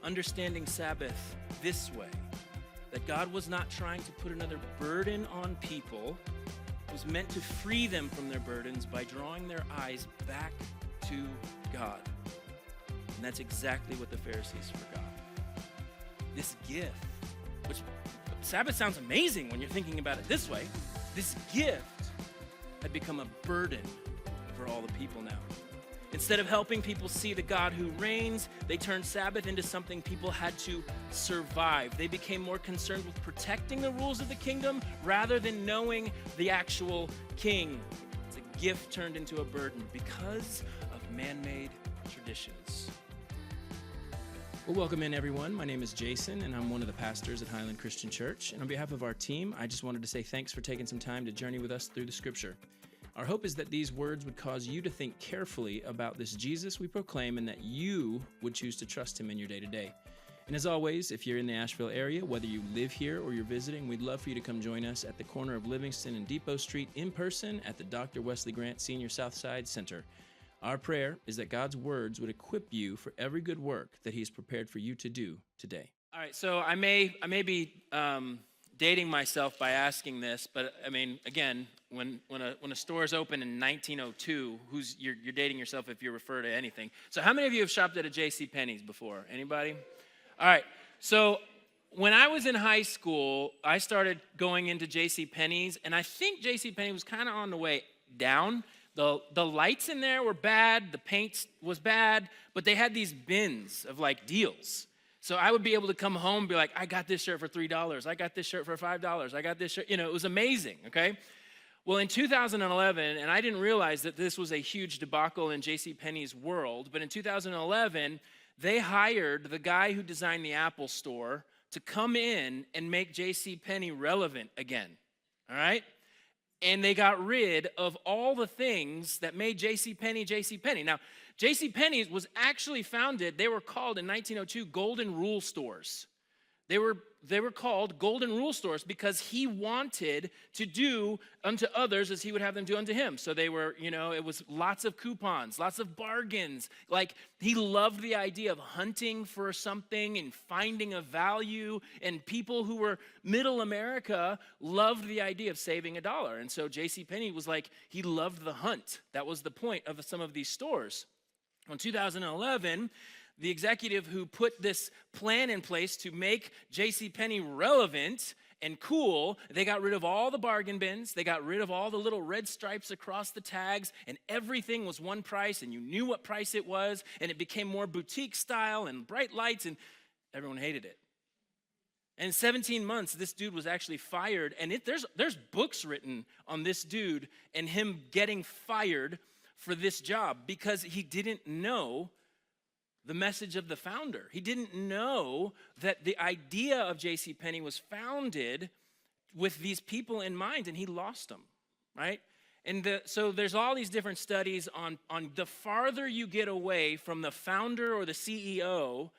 understanding Sabbath this way, that God was not trying to put another burden on people. It was meant to free them from their burdens by drawing their eyes back to God. And that's exactly what the Pharisees forgot. This gift, which Sabbath sounds amazing when you're thinking about it this way, this gift had become a burden for all the people now. Instead of helping people see the God who reigns, they turned Sabbath into something people had to survive. They became more concerned with protecting the rules of the kingdom rather than knowing the actual king. It's a gift turned into a burden because of man-made traditions. Well, welcome in, everyone. My name is Jason, and I'm one of the pastors at Highland Christian Church. And on behalf of our team, I just wanted to say thanks for taking some time to journey with us through the Scripture. Our hope is that these words would cause you to think carefully about this Jesus we proclaim and that you would choose to trust him in your day-to-day. And as always, if you're in the Asheville area, whether you live here or you're visiting, we'd love for you to come join us at the corner of Livingston and Depot Street in person at the Dr. Wesley Grant Senior Southside Center. Our prayer is that God's words would equip you for every good work that he's prepared for you to do today. All right, so I may be dating myself by asking this, but I mean, again, when a store is open in 1902, you're dating yourself if you refer to anything. So how many of you have shopped at a JCPenney's before? Anybody? All right. So when I was in high school, I started going into JCPenney's, and I think JCPenney was kind of on the way down. The lights in there were bad, the paint was bad, but they had these bins of like deals. So I would be able to come home and be like, I got this shirt for $3. I got this shirt for $5. I got this shirt. It was amazing, okay? Well, in 2011, and I didn't realize that this was a huge debacle in JCPenney's world, but in 2011, they hired the guy who designed the Apple Store to come in and make JCPenney relevant again, all right? And they got rid of all the things that made JCPenney JCPenney. Now, JCPenney's was actually founded, they were called in 1902 Golden Rule Stores. They were called Golden Rule Stores because he wanted to do unto others as he would have them do unto him. So they were, it was lots of coupons, lots of bargains. Like, he loved the idea of hunting for something and finding a value. And people who were middle America loved the idea of saving $1. And so JCPenney was like, he loved the hunt. That was the point of some of these stores. In 2011, the executive who put this plan in place to make JCPenney relevant and cool, they got rid of all the bargain bins, they got rid of all the little red stripes across the tags, and everything was one price, and you knew what price it was, and it became more boutique style and bright lights, and everyone hated it. And in 17 months, this dude was actually fired, and there's books written on this dude and him getting fired for this job because he didn't know the message of the founder. He didn't know that the idea of JCPenney was founded with these people in mind, and he lost them, right? And so there's all these different studies on the farther you get away from the founder or the CEO,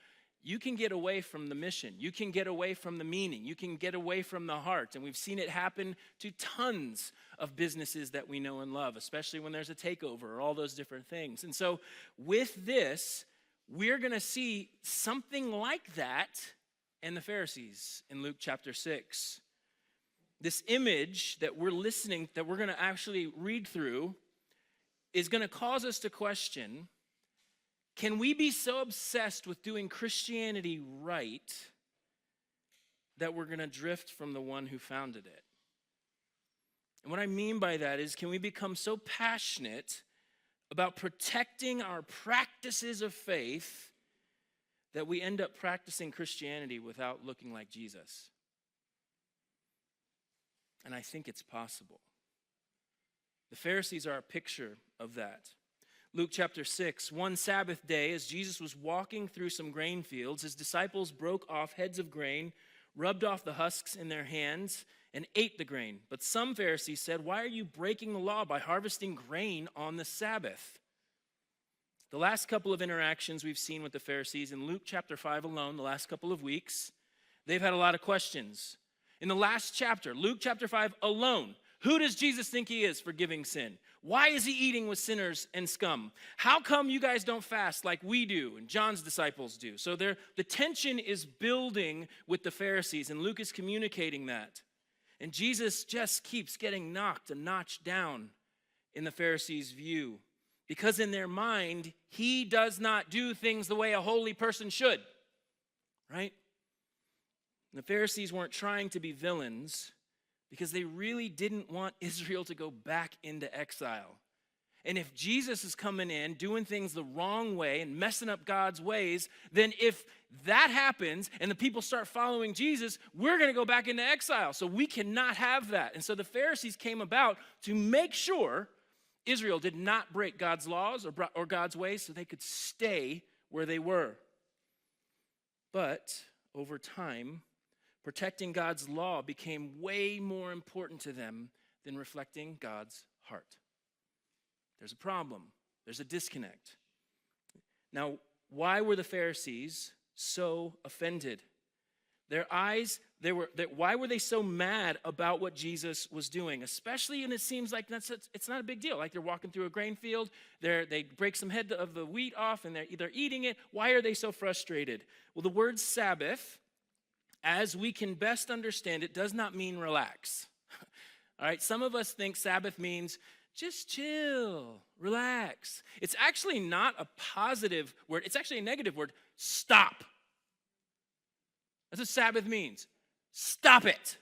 you can get away from the mission. You can get away from the meaning. You can get away from the heart. And we've seen it happen to tons of businesses that we know and love, especially when there's a takeover or all those different things. And so with this, we're going to see something like that in the Pharisees in Luke chapter 6. This image that we're going to actually read through is going to cause us to question, can we be so obsessed with doing Christianity right that we're going to drift from the one who founded it? And what I mean by that is, can we become so passionate about protecting our practices of faith that we end up practicing Christianity without looking like Jesus? And I think it's possible. The Pharisees are a picture of that. Luke chapter 6, one Sabbath day, as Jesus was walking through some grain fields, his disciples broke off heads of grain, rubbed off the husks in their hands, and ate the grain. But some Pharisees said, "Why are you breaking the law by harvesting grain on the Sabbath?" The last couple of interactions we've seen with the Pharisees in Luke chapter 5 alone, the last couple of weeks, they've had a lot of questions. In the last chapter, Luke chapter 5 alone, who does Jesus think he is forgiving sin? Why is he eating with sinners and scum? How come you guys don't fast like we do and John's disciples do? So the tension is building with the Pharisees, and Luke is communicating that. And Jesus just keeps getting knocked a notch down in the Pharisees' view, because in their mind, he does not do things the way a holy person should, right? The Pharisees weren't trying to be villains because they really didn't want Israel to go back into exile. And if Jesus is coming in, doing things the wrong way and messing up God's ways, then if that happens and the people start following Jesus, we're going to go back into exile. So we cannot have that. And so the Pharisees came about to make sure Israel did not break God's laws or God's ways so they could stay where they were. But over time, protecting God's law became way more important to them than reflecting God's heart. There's a problem. There's a disconnect. Now, why were the Pharisees so offended? Why were they so mad about what Jesus was doing? Especially, and it seems like it's not a big deal. Like they're walking through a grain field, they break some head of the wheat off, and they're eating it. Why are they so frustrated? Well, the word Sabbath, as we can best understand it, does not mean relax. All right, some of us think Sabbath means just chill, relax. It's actually not a positive word. It's actually a negative word. Stop. That's what Sabbath means. Stop it.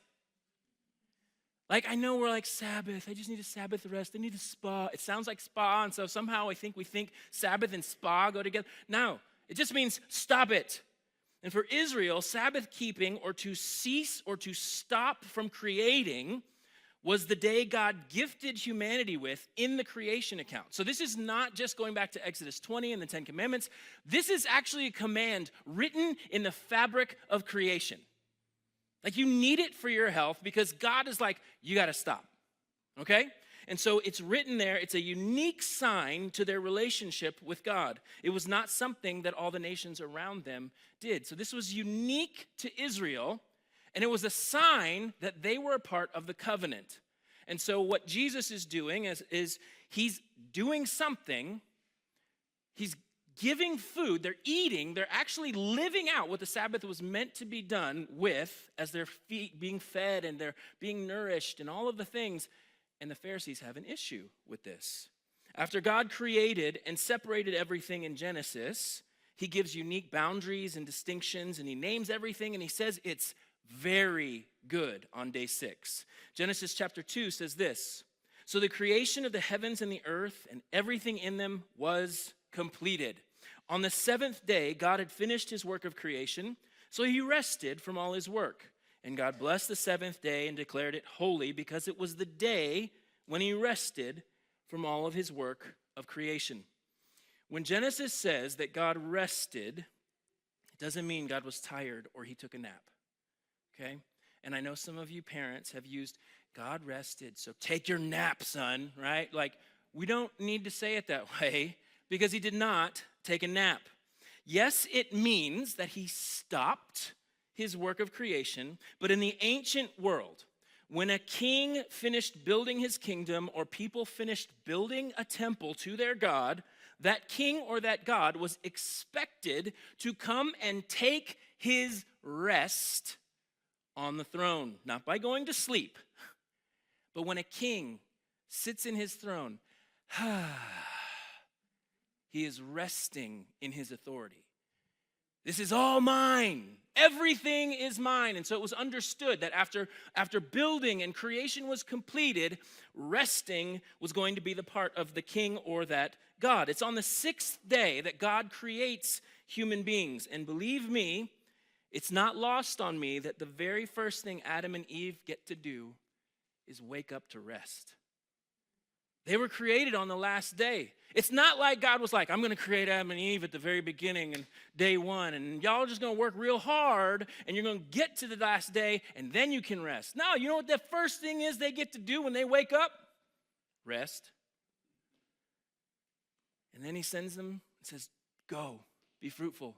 Like, I know we're like, Sabbath, I just need a Sabbath rest. I need a spa. It sounds like spa, and so somehow we think Sabbath and spa go together. No, it just means stop it. And for Israel, Sabbath keeping, or to cease or to stop from creating, was the day God gifted humanity with in the creation account. So this is not just going back to Exodus 20 and the 10 Commandments. This is actually a command written in the fabric of creation. Like, you need it for your health because God is like, you got to stop, okay? And so it's written there. It's a unique sign to their relationship with God. It was not something that all the nations around them did. So this was unique to Israel, and it was a sign that they were a part of the covenant. And so what Jesus is doing is he's doing something. He's giving food. They're eating. They're actually living out what the Sabbath was meant to be done with, as they're being fed and they're being nourished and all of the things. And the Pharisees have an issue with this. After God created and separated everything in Genesis, he gives unique boundaries and distinctions, and he names everything, and he says it's very good on day 6. Genesis chapter 2 says this: so the creation of the heavens and the earth and everything in them was completed. On the 7th day, God had finished his work of creation, so he rested from all his work. And God blessed the 7th day and declared it holy, because it was the day when he rested from all of his work of creation. When Genesis says that God rested, it doesn't mean God was tired or he took a nap. Okay? And I know some of you parents have used God rested, so take your nap, son, right? Like, we don't need to say it that way, because he did not take a nap. Yes, it means that he stopped his work of creation, but in the ancient world, when a king finished building his kingdom, or people finished building a temple to their God, that king or that God was expected to come and take his rest on the throne, not by going to sleep, but when a king sits in his throne, he is resting in his authority. This is all mine. Everything is mine. And so it was understood that after building and creation was completed, resting was going to be the part of the king or that God. It's on the 6th day that God creates human beings. And believe me, it's not lost on me that the very first thing Adam and Eve get to do is wake up to rest. They were created on the last day. It's not like God was like, I'm going to create Adam and Eve at the very beginning and day 1, and y'all are just going to work real hard, and you're going to get to the last day, and then you can rest. No, you know what the first thing is they get to do when they wake up? Rest. And then he sends them and says, go, be fruitful,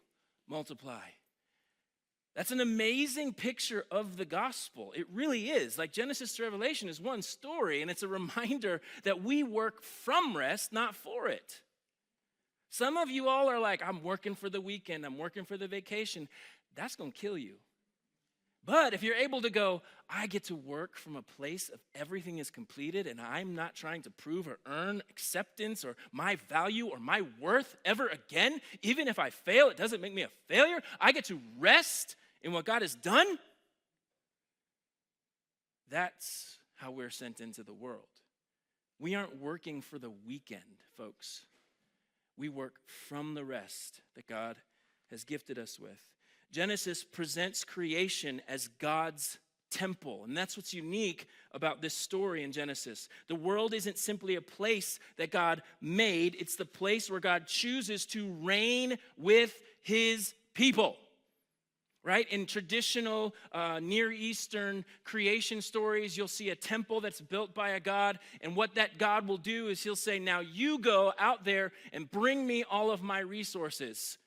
multiply. That's an amazing picture of the gospel. It really is. Like Genesis to Revelation is one story, and it's a reminder that we work from rest, not for it. Some of you all are like, I'm working for the weekend, I'm working for the vacation. That's going to kill you. But if you're able to go, I get to work from a place of everything is completed, and I'm not trying to prove or earn acceptance or my value or my worth ever again. Even if I fail, it doesn't make me a failure. I get to rest in what God has done. That's how we're sent into the world. We aren't working for the weekend, folks. We work from the rest that God has gifted us with. Genesis presents creation as God's temple, and that's what's unique about this story in Genesis. The world isn't simply a place that God made, it's the place where God chooses to reign with his people. Right? In traditional Near Eastern creation stories, you'll see a temple that's built by a god, and what that god will do is he'll say, now you go out there and bring me all of my resources.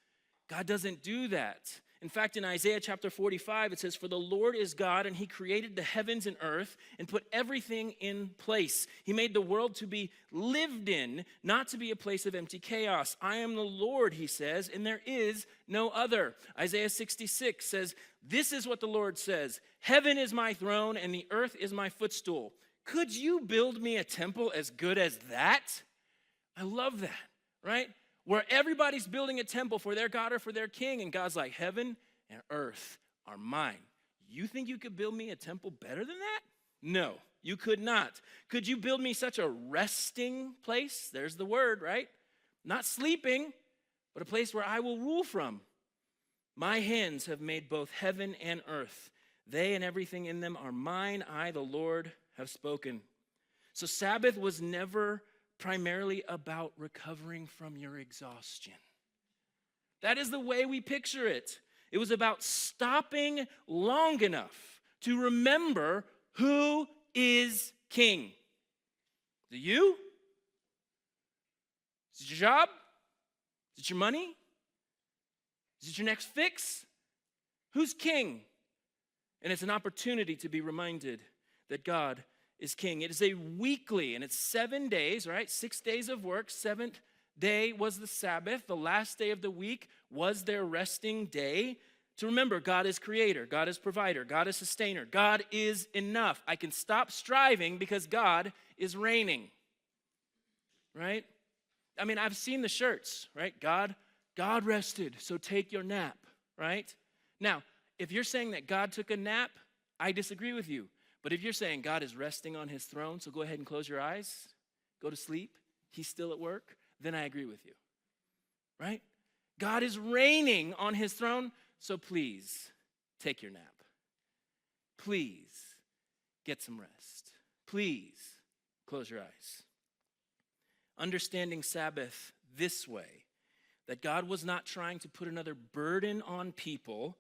God doesn't do that. In fact, in Isaiah chapter 45, it says, for the Lord is God, and he created the heavens and earth and put everything in place. He made the world to be lived in, not to be a place of empty chaos. I am the Lord, he says, and there is no other. Isaiah 66 says, this is what the Lord says, heaven is my throne and the earth is my footstool. Could you build me a temple as good as that? I love that, right? Where everybody's building a temple for their God or for their king, and God's like, heaven and earth are mine. You think you could build me a temple better than that? No, you could not. Could you build me such a resting place? There's the word, right? Not sleeping, but a place where I will rule from. My hands have made both heaven and earth. They and everything in them are mine. I, the Lord, have spoken. So Sabbath was never primarily about recovering from your exhaustion. That is the way we picture it. It was about stopping long enough to remember who is king. Is it you? Is it your job? Is it your money? Is it your next fix? Who's king? And it's an opportunity to be reminded that God is king. It is a weekly, and it's 7 days, right? 6 days of work. Seventh day was the Sabbath. The last day of the week was their resting day. To remember, God is creator, God is provider, God is sustainer, God is enough. I can stop striving because God is reigning, right? I mean, I've seen the shirts, right? God rested, so take your nap, right? Now, if you're saying that God took a nap, I disagree with you. But if you're saying God is resting on his throne, so go ahead and close your eyes, go to sleep, he's still at work, then I agree with you, right? God is reigning on his throne, so please take your nap. Please get some rest. Please close your eyes. Understanding Sabbath this way, that God was not trying to put another burden on people.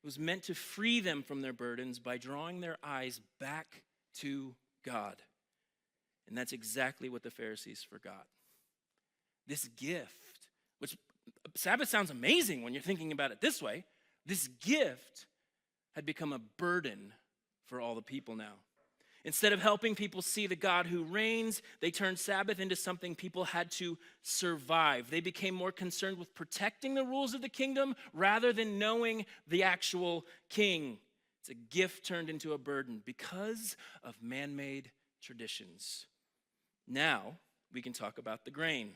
It was meant to free them from their burdens by drawing their eyes back to God. And that's exactly what the Pharisees forgot. This gift, which Sabbath sounds amazing when you're thinking about it this way, this gift had become a burden for all the people now. Instead of helping people see the God who reigns, they turned Sabbath into something people had to survive. They became more concerned with protecting the rules of the kingdom rather than knowing the actual king. It's a gift turned into a burden because of man-made traditions. Now we can talk about the grain.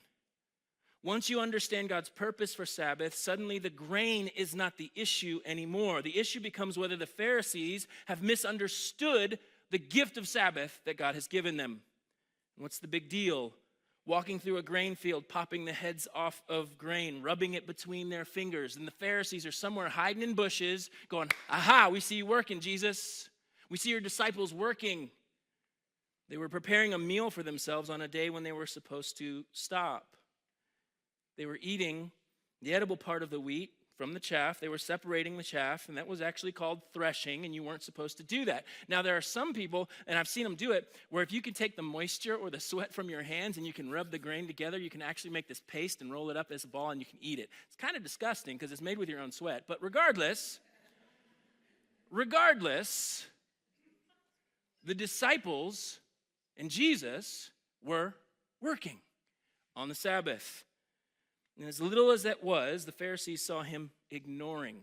Once you understand God's purpose for Sabbath, suddenly the grain is not the issue anymore. The issue becomes whether the Pharisees have misunderstood the gift of Sabbath that God has given them. What's the big deal? Walking through a grain field, popping the heads off of grain, rubbing it between their fingers. And the Pharisees are somewhere hiding in bushes going, aha, we see you working, Jesus. We see your disciples working. They were preparing a meal for themselves on a day when they were supposed to stop. They were eating the edible part of the wheat from the chaff. They were separating the chaff, and that was actually called threshing, and you weren't supposed to do that. Now, there are some people, and I've seen them do it, where if you can take the moisture or the sweat from your hands and you can rub the grain together, you can actually make this paste and roll it up as a ball, and you can eat it. It's kind of disgusting because it's made with your own sweat, but regardless, regardless, the disciples and Jesus were working on the Sabbath. And as little as that was, the Pharisees saw him ignoring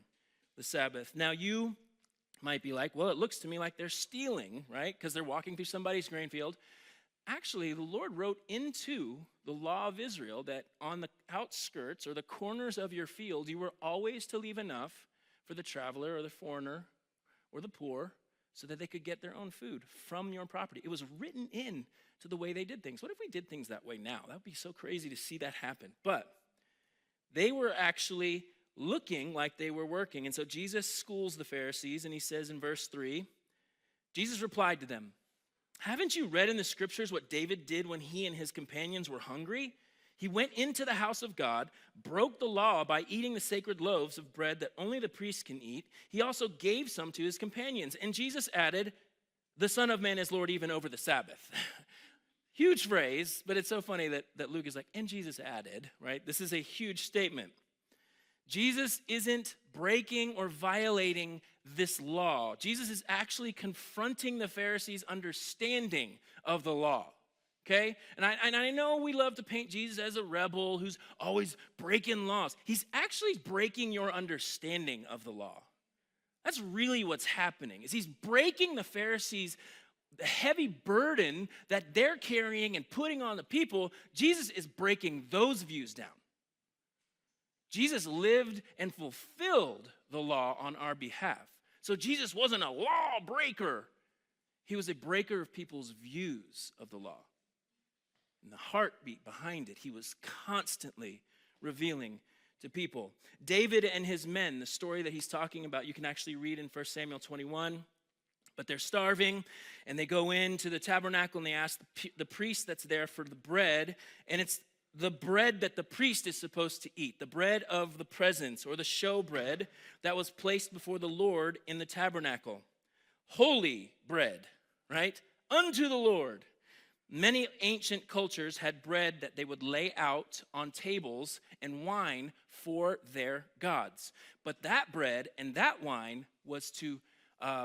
the Sabbath. Now you might be like, well, it looks to me like they're stealing, right? Because they're walking through somebody's grain field. Actually, the Lord wrote into the law of Israel that on the outskirts or the corners of your field, you were always to leave enough for the traveler or the foreigner or the poor so that they could get their own food from your property. It was written in to the way they did things. What if we did things that way now? That would be so crazy to see that happen. But they were actually looking like they were working. And so Jesus schools the Pharisees, and he says in verse 3, Jesus replied to them, "Haven't you read in the scriptures what David did when he and his companions were hungry? He went into the house of God, broke the law by eating the sacred loaves of bread that only the priests can eat. He also gave some to his companions." And Jesus added, "The Son of Man is Lord even over the Sabbath." Huge phrase, but it's so funny that Luke is like, and Jesus added, right? This is a huge statement. Jesus isn't breaking or violating this law. Jesus is actually confronting the Pharisees' understanding of the law, okay? And I know we love to paint Jesus as a rebel who's always breaking laws. He's actually breaking your understanding of the law. That's really what's happening, is he's breaking the Pharisees' the heavy burden that they're carrying and putting on the people. Jesus is breaking those views down. Jesus lived and fulfilled the law on our behalf. So Jesus wasn't a lawbreaker. He was a breaker of people's views of the law. And the heartbeat behind it, he was constantly revealing to people. David and his men, the story that he's talking about, you can actually read in 1 Samuel 21. But they're starving, and they go into the tabernacle, and they ask the priest that's there for the bread, and it's the bread that the priest is supposed to eat, the bread of the presence, or the show bread that was placed before the Lord in the tabernacle. Holy bread, right? Unto the Lord. Many ancient cultures had bread that they would lay out on tables and wine for their gods. But that bread and that wine was to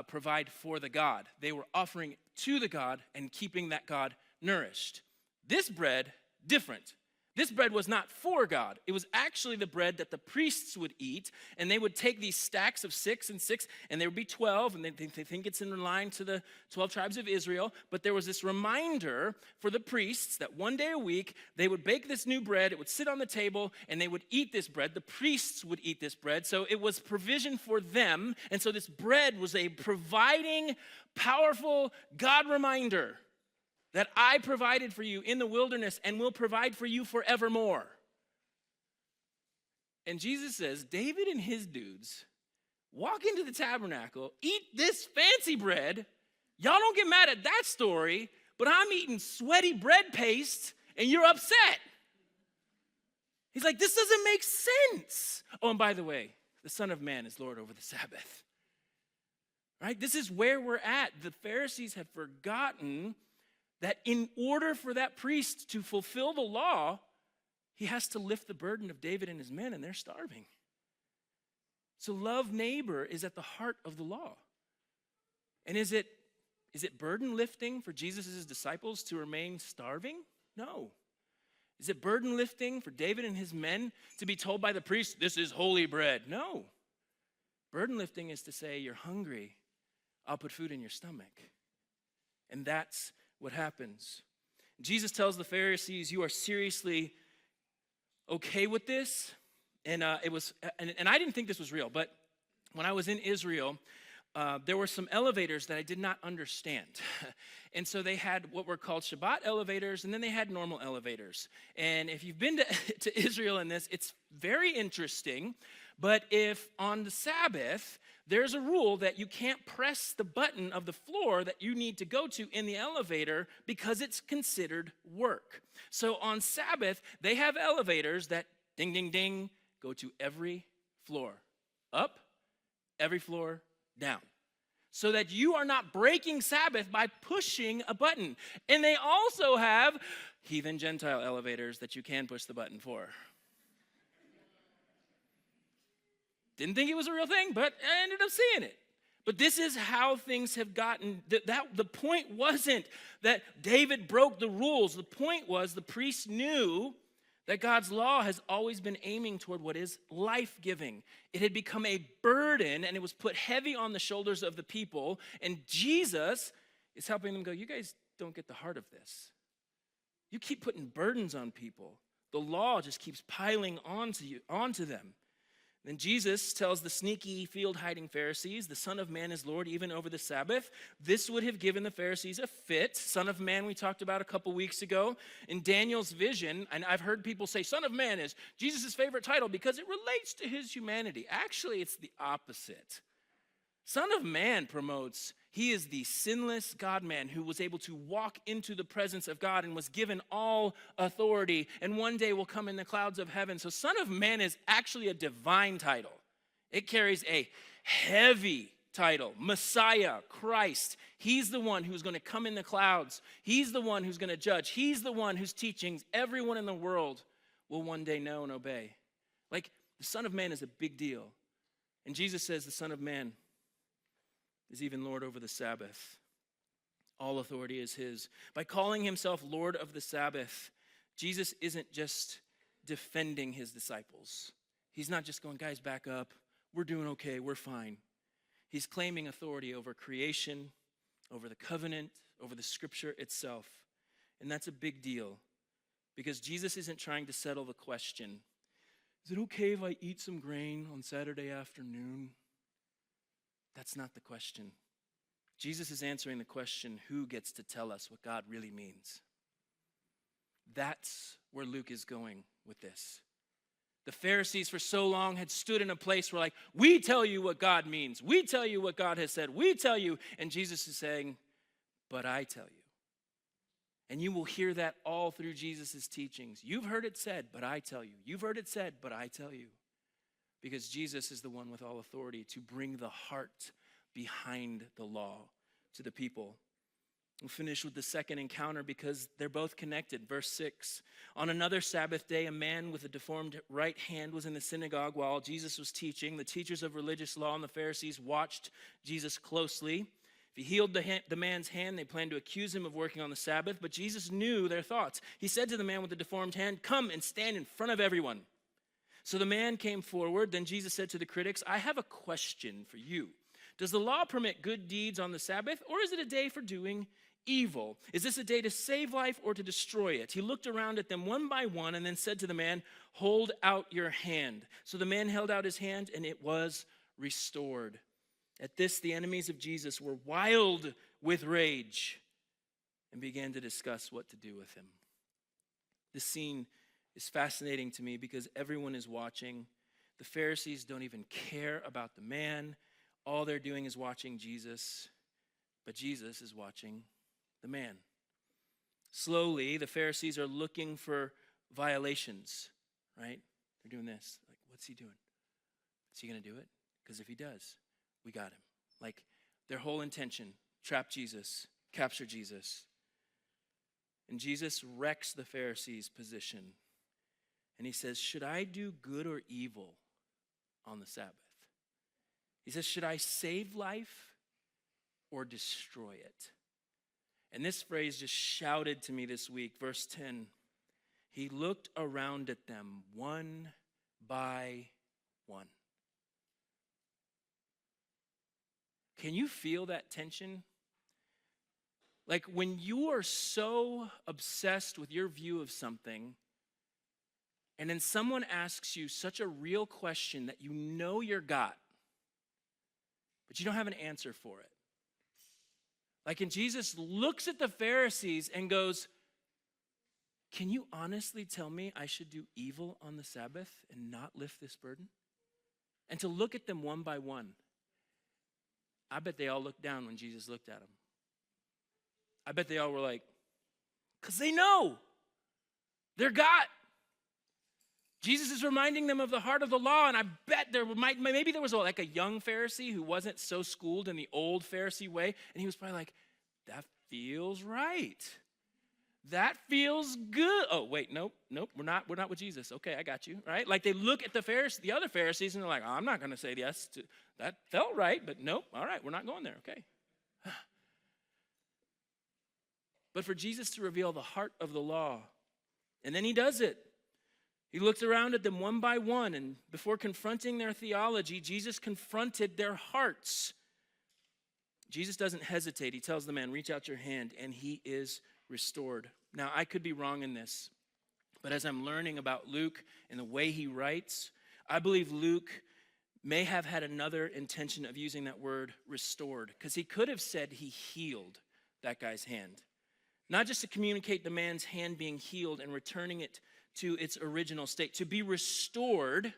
provide for the God. They were offering to the God and keeping that God nourished. This bread, different. This bread was not for God. It was actually the bread that the priests would eat, and they would take these stacks of 6 and 6, and there would be 12, and they think it's in line to the 12 tribes of Israel, but there was this reminder for the priests that one day a week, they would bake this new bread, it would sit on the table, and they would eat this bread. The priests would eat this bread, so it was provision for them, and so this bread was a providing, powerful God reminder that I provided for you in the wilderness and will provide for you forevermore. And Jesus says, David and his dudes walk into the tabernacle, eat this fancy bread. Y'all don't get mad at that story, but I'm eating sweaty bread paste and you're upset. He's like, this doesn't make sense. Oh, and by the way, the Son of Man is Lord over the Sabbath. Right? This is where we're at. The Pharisees had forgotten that in order for that priest to fulfill the law, he has to lift the burden of David and his men, and they're starving. So love neighbor is at the heart of the law. And is it burden lifting for Jesus' disciples to remain starving? No. Is it burden lifting for David and his men to be told by the priest, this is holy bread? No. Burden lifting is to say, you're hungry, I'll put food in your stomach. And that's what happens. Jesus tells the Pharisees, you are seriously okay with this? And I didn't think this was real, but when I was in Israel, there were some elevators that I did not understand. And so they had what were called Shabbat elevators, and then they had normal elevators. And if you've been to Israel in this, it's very interesting. But if on the Sabbath, there's a rule that you can't press the button of the floor that you need to go to in the elevator because it's considered work. So on Sabbath, they have elevators that ding, ding, ding, go to every floor. Up, every floor, down. So that you are not breaking Sabbath by pushing a button. And they also have heathen Gentile elevators that you can push the button for. Didn't think it was a real thing, but I ended up seeing it. But this is how things have gotten. The point wasn't that David broke the rules. The point was the priests knew that God's law has always been aiming toward what is life-giving. It had become a burden, and it was put heavy on the shoulders of the people. And Jesus is helping them go, you guys don't get the heart of this. You keep putting burdens on people. The law just keeps piling onto them. Then Jesus tells the sneaky field-hiding Pharisees, the Son of Man is Lord even over the Sabbath. This would have given the Pharisees a fit. Son of Man we talked about a couple weeks ago. In Daniel's vision, and I've heard people say Son of Man is Jesus' favorite title because it relates to his humanity. Actually, it's the opposite. Son of Man promotes he is the sinless God-man who was able to walk into the presence of God and was given all authority and one day will come in the clouds of heaven. So Son of Man is actually a divine title. It carries a heavy title, Messiah, Christ. He's the one who's going to come in the clouds. He's the one who's going to judge. He's the one whose teachings everyone in the world will one day know and obey. Like the Son of Man is a big deal. And Jesus says the Son of Man is even Lord over the Sabbath. All authority is his. By calling himself Lord of the Sabbath, Jesus isn't just defending his disciples. He's not just going, guys, back up. We're doing okay. We're fine. He's claiming authority over creation, over the covenant, over the scripture itself. And that's a big deal because Jesus isn't trying to settle the question, is it okay if I eat some grain on Saturday afternoon? That's not the question. Jesus is answering the question, who gets to tell us what God really means? That's where Luke is going with this. The Pharisees for so long had stood in a place where we tell you what God means. We tell you what God has said. We tell you. And Jesus is saying, but I tell you. And you will hear that all through Jesus' teachings. You've heard it said, but I tell you. You've heard it said, but I tell you. Because Jesus is the one with all authority to bring the heart behind the law to the people. We'll finish with the second encounter because they're both connected. Verse 6, on another Sabbath day, a man with a deformed right hand was in the synagogue while Jesus was teaching. The teachers of religious law and the Pharisees watched Jesus closely. If he healed the man's hand, they planned to accuse him of working on the Sabbath, but Jesus knew their thoughts. He said to the man with the deformed hand, come and stand in front of everyone. So the man came forward. Then Jesus said to the critics, I have a question for you. Does the law permit good deeds on the Sabbath, or is it a day for doing evil? Is this a day to save life or to destroy it? He looked around at them one by one and then said to the man, hold out your hand. So the man held out his hand and it was restored. At this, the enemies of Jesus were wild with rage and began to discuss what to do with him. This scene is fascinating to me because everyone is watching. The Pharisees don't even care about the man. All they're doing is watching Jesus, but Jesus is watching the man. Slowly, the Pharisees are looking for violations, right? They're doing this. What's he doing? Is he going to do it? Because if he does, we got him. Their whole intention, trap Jesus, capture Jesus. And Jesus wrecks the Pharisees' position. And he says, should I do good or evil on the Sabbath? He says, should I save life or destroy it? And this phrase just shouted to me this week. Verse 10, he looked around at them one by one. Can you feel that tension? When you are so obsessed with your view of something, and then someone asks you such a real question that you know you're got, but you don't have an answer for it. And Jesus looks at the Pharisees and goes, can you honestly tell me I should do evil on the Sabbath and not lift this burden? And to look at them one by one. I bet they all looked down when Jesus looked at them. I bet they all were like, because they know. They're got. Jesus is reminding them of the heart of the law, and I bet maybe there was a young Pharisee who wasn't so schooled in the old Pharisee way, and he was probably like, that feels right. That feels good. Oh, wait, nope, we're not with Jesus. Okay, I got you, right? Like they look at the other Pharisees, and they're like, I'm not going to say yes to that. Felt right, but nope. All right, we're not going there. Okay. But for Jesus to reveal the heart of the law, and then he does it. He looked around at them one by one, and before confronting their theology, Jesus confronted their hearts. Jesus doesn't hesitate. He tells the man, reach out your hand, and he is restored. Now, I could be wrong in this, but as I'm learning about Luke and the way he writes, I believe Luke may have had another intention of using that word restored, because he could have said he healed that guy's hand. Not just to communicate the man's hand being healed and returning it to its original state. To be restored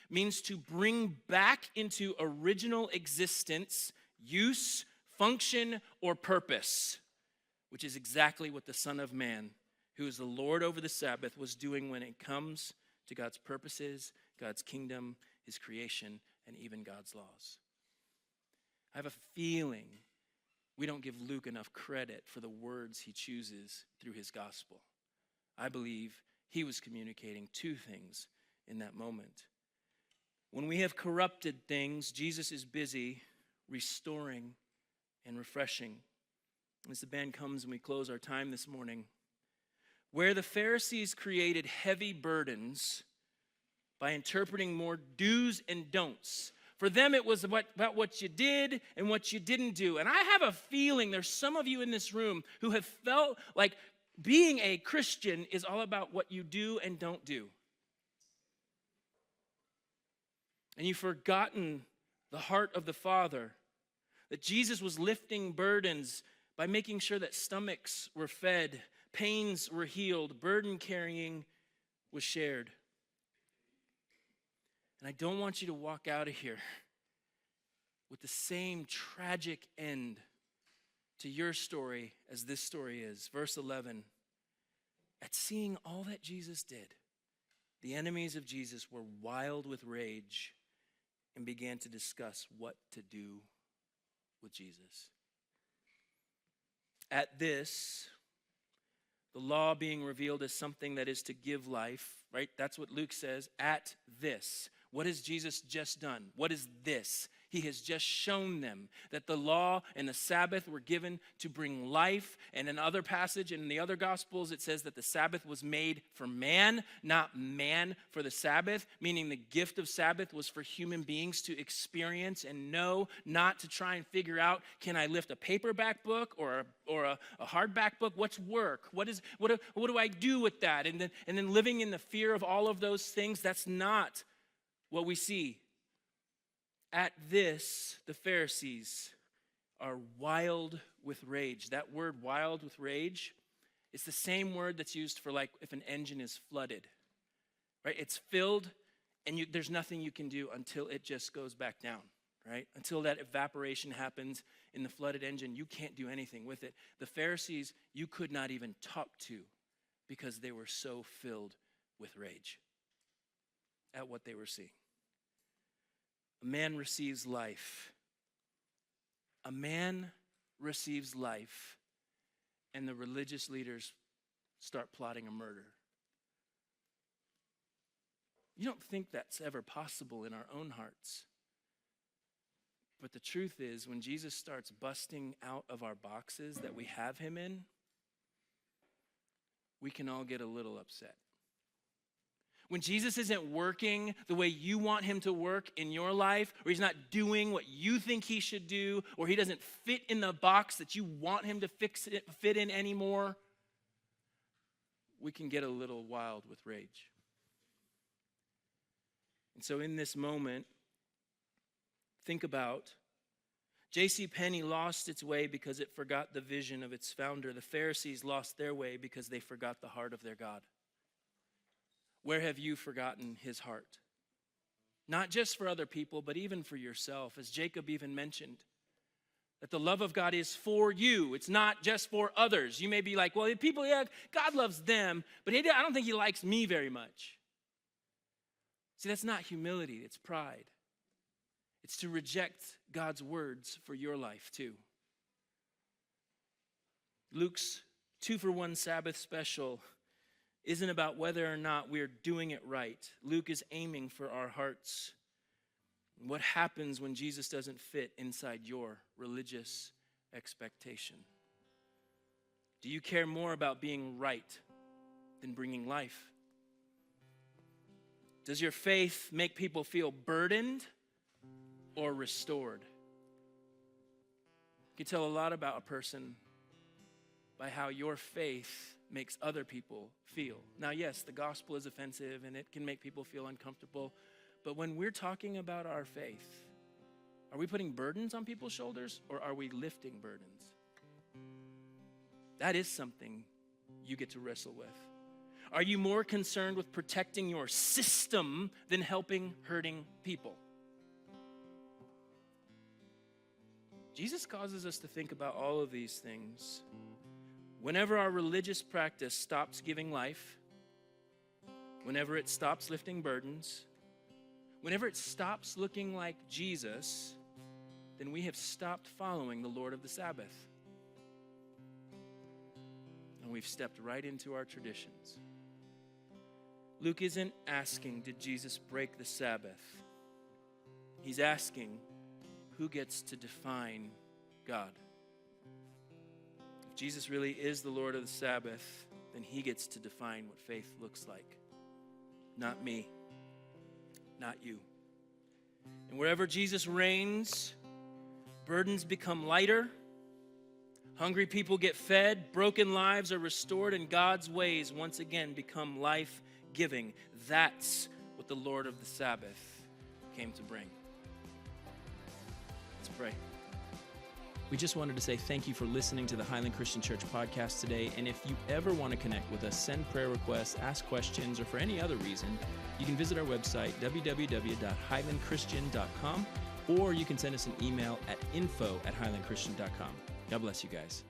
means to bring back into original existence, use, function, or purpose, which is exactly what the Son of Man, who is the Lord over the Sabbath, was doing when it comes to God's purposes, God's kingdom, his creation, and even God's laws. I have a feeling we don't give Luke enough credit for the words he chooses through his gospel. I believe he was communicating two things in that moment. When we have corrupted things, Jesus is busy restoring and refreshing. As the band comes and we close our time this morning, where the Pharisees created heavy burdens by interpreting more do's and don'ts. For them, it was about what you did and what you didn't do. And I have a feeling there's some of you in this room who have felt like being a Christian is all about what you do and don't do. And you've forgotten the heart of the Father, that Jesus was lifting burdens by making sure that stomachs were fed, pains were healed, burden carrying was shared. And I don't want you to walk out of here with the same tragic end to your story as this story is. Verse 11, at seeing all that Jesus did, the enemies of Jesus were wild with rage and began to discuss what to do with Jesus. At this, the law being revealed as something that is to give life, right? That's what Luke says, at this. What has Jesus just done? What is this? He has just shown them that the law and the Sabbath were given to bring life. And in other passage, in the other Gospels, it says that the Sabbath was made for man, not man for the Sabbath, meaning the gift of Sabbath was for human beings to experience and know, not to try and figure out, can I lift a paperback book or a hardback book? What's work? What do I do with that? And then living in the fear of all of those things, that's not what we see. At this, the Pharisees are wild with rage. That word wild with rage, it's the same word that's used for like if an engine is flooded, right? It's filled and there's nothing you can do until it just goes back down, right? Until that evaporation happens in the flooded engine, you can't do anything with it. The Pharisees, you could not even talk to because they were so filled with rage at what they were seeing. A man receives life. A man receives life, and the religious leaders start plotting a murder. You don't think that's ever possible in our own hearts. But the truth is, when Jesus starts busting out of our boxes that we have him in, we can all get a little upset. When Jesus isn't working the way you want him to work in your life, or he's not doing what you think he should do, or he doesn't fit in the box that you want him to fit in anymore, we can get a little wild with rage. And so in this moment, think about J.C. Penney lost its way because it forgot the vision of its founder. The Pharisees lost their way because they forgot the heart of their God. Where have you forgotten his heart? Not just for other people, but even for yourself, as Jacob even mentioned, that the love of God is for you. It's not just for others. You may be like, well, people, yeah, God loves them, but I don't think he likes me very much. See, that's not humility, it's pride. It's to reject God's words for your life too. Luke's 2-for-1 Sabbath special isn't about whether or not we're doing it right. Luke is aiming for our hearts. What happens when Jesus doesn't fit inside your religious expectation? Do you care more about being right than bringing life? Does your faith make people feel burdened or restored? You can tell a lot about a person by how your faith makes other people feel. Now, yes, the gospel is offensive and it can make people feel uncomfortable. But when we're talking about our faith, are we putting burdens on people's shoulders or are we lifting burdens? That is something you get to wrestle with. Are you more concerned with protecting your system than helping hurting people? Jesus causes us to think about all of these things. Whenever our religious practice stops giving life, whenever it stops lifting burdens, whenever it stops looking like Jesus, then we have stopped following the Lord of the Sabbath. And we've stepped right into our traditions. Luke isn't asking, did Jesus break the Sabbath? He's asking, who gets to define God? If Jesus really is the Lord of the Sabbath, then he gets to define what faith looks like. Not me, not you. And wherever Jesus reigns, burdens become lighter, hungry people get fed, broken lives are restored, and God's ways once again become life-giving. That's what the Lord of the Sabbath came to bring. Let's pray. We just wanted to say thank you for listening to the Highland Christian Church podcast today. And if you ever want to connect with us, send prayer requests, ask questions, or for any other reason, you can visit our website, www.highlandchristian.com, or you can send us an email at info@highlandchristian.com. God bless you guys.